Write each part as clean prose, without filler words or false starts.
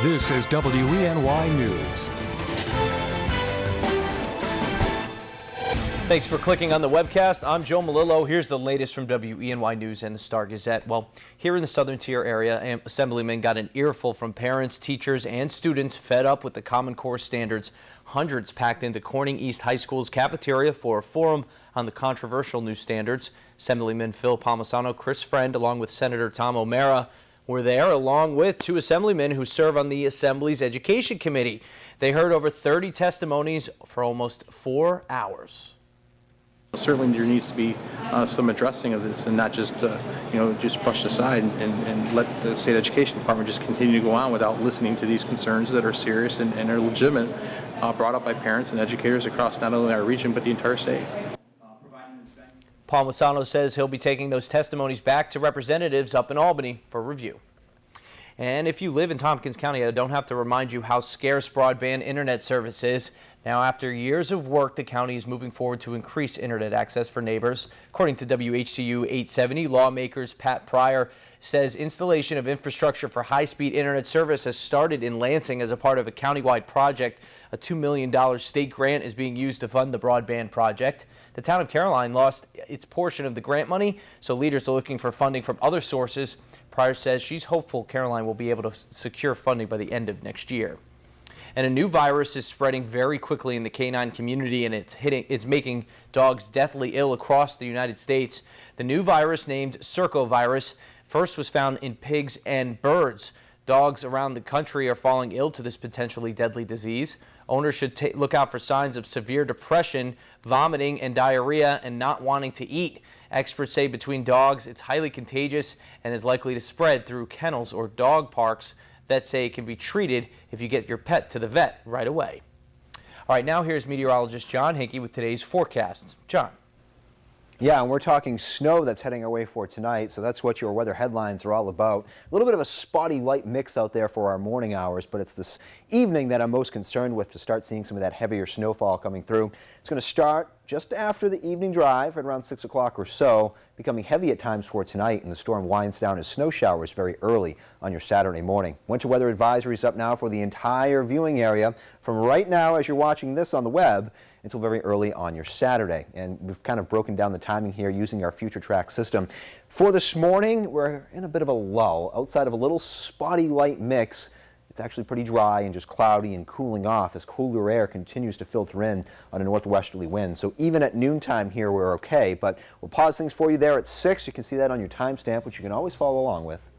This is WENY News. Thanks for clicking on the webcast. I'm Joe Malillo. Here's the latest from WENY News and the Star-Gazette. Well, here in the Southern Tier area, Assemblymen got an earful from parents, teachers, and students fed up with the Common Core standards. Hundreds packed into Corning East High School's cafeteria for a forum on the controversial new standards. Assemblyman Phil Palmisano, Chris Friend, along with Senator Tom O'Mara, were there, along with two assemblymen who serve on the Assembly's Education Committee. They heard over 30 testimonies for almost 4 hours. Certainly there needs to be some addressing of this and not just, just brushed aside and let the state education department just continue to go on without listening to these concerns that are serious and are legitimate, brought up by parents and educators across not only our region but the entire state. Palmisano says he'll be taking those testimonies back to representatives up in Albany for review. And if you live in Tompkins County, I don't have to remind you how scarce broadband internet service is. Now, after years of work, the county is moving forward to increase internet access for neighbors. According to WHCU 870, lawmakers Pat Pryor says installation of infrastructure for high-speed internet service has started in Lansing as a part of a countywide project. A $2 million state grant is being used to fund the broadband project. The town of Caroline lost its portion of the grant money, so leaders are looking for funding from other sources. Pryor says she's hopeful Caroline will be able to secure funding by the end of next year. And a new virus is spreading very quickly in the canine community, and it's making dogs deathly ill across the United States. The new virus, named circovirus, first was found in pigs and birds. Dogs around the country are falling ill to this potentially deadly disease. Owners should look out for signs of severe depression, vomiting, and diarrhea, and not wanting to eat. Experts say between dogs, it's highly contagious and is likely to spread through kennels or dog parks. Vets say it can be treated if you get your pet to the vet right away. All right, now here's meteorologist John Hinkey with today's forecast. John. Yeah, and we're talking snow that's heading our way for tonight, so that's what your weather headlines are all about. A little bit of a spotty light mix out there for our morning hours, but it's this evening that I'm most concerned with to start seeing some of that heavier snowfall coming through. It's going to start just after the evening drive at around 6 o'clock or so, becoming heavy at times for tonight, and the storm winds down as snow showers very early on your Saturday morning. Winter weather advisories up now for the entire viewing area from right now as you're watching this on the web until very early on your Saturday. And we've kind of broken down the timing here using our future track system. For this morning, we're in a bit of a lull. Outside of a little spotty light mix, it's actually pretty dry and just cloudy and cooling off as cooler air continues to filter in on a northwesterly wind. So even at noontime here, we're okay, but we'll pause things for you there at 6. You can see that on your timestamp, which you can always follow along with.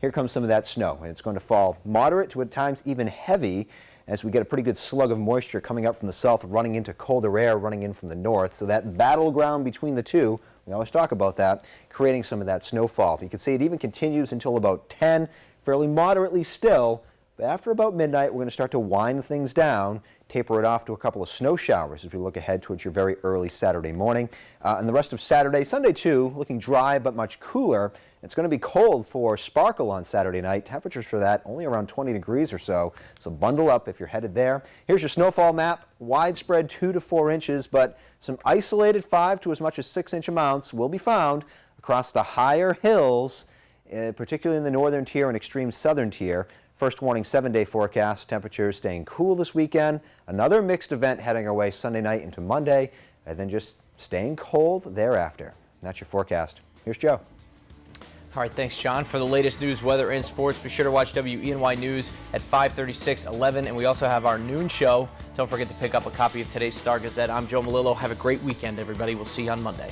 Here comes some of that snow, and it's going to fall moderate to at times even heavy as we get a pretty good slug of moisture coming up from the south, running into colder air, running in from the north. So that battleground between the two, we always talk about that, creating some of that snowfall. You can see it even continues until about 10, fairly moderately still. But after about midnight, we're going to start to wind things down, taper it off to a couple of snow showers as we look ahead towards your very early Saturday morning. And the rest of Saturday, Sunday too, looking dry but much cooler. It's going to be cold for sparkle on Saturday night. Temperatures for that only around 20 degrees or so. So bundle up if you're headed there. Here's your snowfall map. Widespread 2 to 4 inches, but some isolated 5 to as much as 6-inch amounts will be found across the higher hills, particularly in the northern tier and extreme southern tier. First warning 7-day forecast, temperatures staying cool this weekend. Another mixed event heading our way Sunday night into Monday, and then just staying cold thereafter. That's your forecast. Here's Joe. All right, thanks, John. For the latest news, weather, and sports, be sure to watch WENY News at 5:36, 11, and we also have our noon show. Don't forget to pick up a copy of today's Star-Gazette. I'm Joe Malillo. Have a great weekend, everybody. We'll see you on Monday.